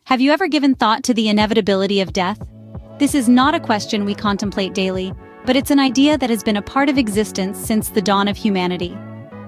Have you ever given thought to the inevitability of death? This is not a question we contemplate daily, but it's an idea that has been a part of existence since the dawn of humanity.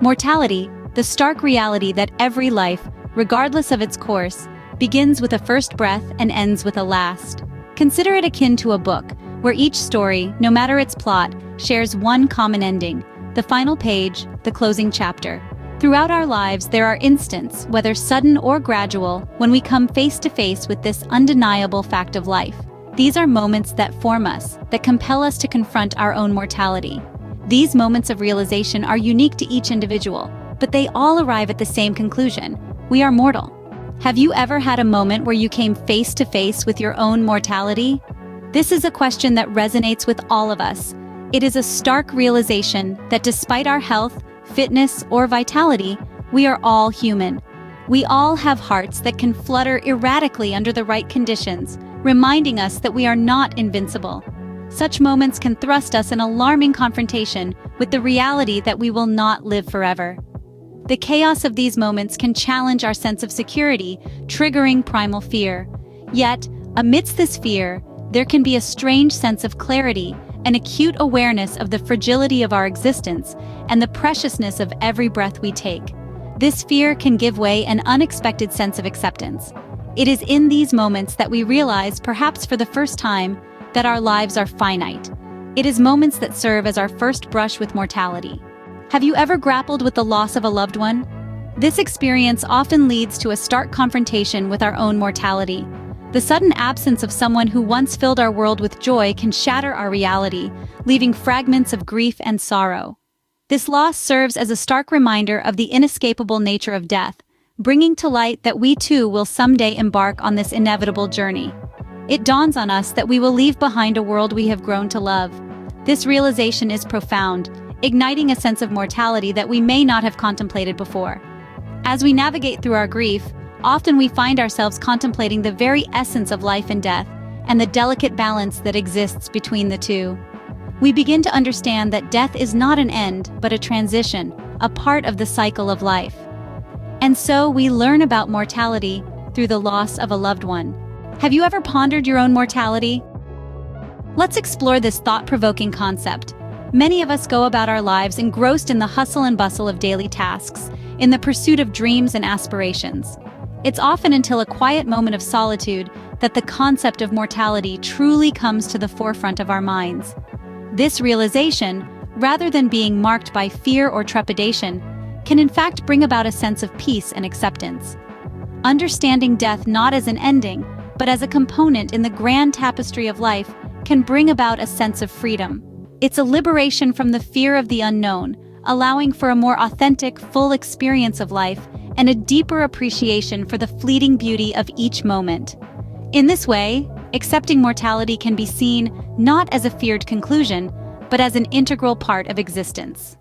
Mortality, the stark reality that every life, regardless of its course, begins with a first breath and ends with a last. Consider it akin to a book, where each story, no matter its plot, shares one common ending: the final page, the closing chapter. Throughout our lives, there are instants, whether sudden or gradual, when we come face to face with this undeniable fact of life. These are moments that form us, that compel us to confront our own mortality. These moments of realization are unique to each individual, but they all arrive at the same conclusion: we are mortal. Have you ever had a moment where you came face to face with your own mortality? This is a question that resonates with all of us. It is a stark realization that despite our health, fitness, or vitality, we are all human. We all have hearts that can flutter erratically under the right conditions, reminding us that we are not invincible. Such moments can thrust us in alarming confrontation with the reality that we will not live forever. The chaos of these moments can challenge our sense of security, triggering primal fear. Yet, amidst this fear, there can be a strange sense of clarity, an acute awareness of the fragility of our existence and the preciousness of every breath we take. This fear can give way an unexpected sense of acceptance. It is in these moments that we realize, perhaps for the first time, that our lives are finite. It is moments that serve as our first brush with mortality. Have you ever grappled with the loss of a loved one? This experience often leads to a stark confrontation with our own mortality. The sudden absence of someone who once filled our world with joy can shatter our reality, leaving fragments of grief and sorrow. This loss serves as a stark reminder of the inescapable nature of death, bringing to light that we too will someday embark on this inevitable journey. It dawns on us that we will leave behind a world we have grown to love. This realization is profound, igniting a sense of mortality that we may not have contemplated before. As we navigate through our grief, often we find ourselves contemplating the very essence of life and death, and the delicate balance that exists between the two. We begin to understand that death is not an end, but a transition, a part of the cycle of life. And so we learn about mortality through the loss of a loved one. Have you ever pondered your own mortality? Let's explore this thought-provoking concept. Many of us go about our lives engrossed in the hustle and bustle of daily tasks, in the pursuit of dreams and aspirations. It's often until a quiet moment of solitude that the concept of mortality truly comes to the forefront of our minds. This realization, rather than being marked by fear or trepidation, can in fact bring about a sense of peace and acceptance. Understanding death not as an ending, but as a component in the grand tapestry of life can bring about a sense of freedom. It's a liberation from the fear of the unknown, allowing for a more authentic, full experience of life and a deeper appreciation for the fleeting beauty of each moment. In this way, accepting mortality can be seen not as a feared conclusion, but as an integral part of existence.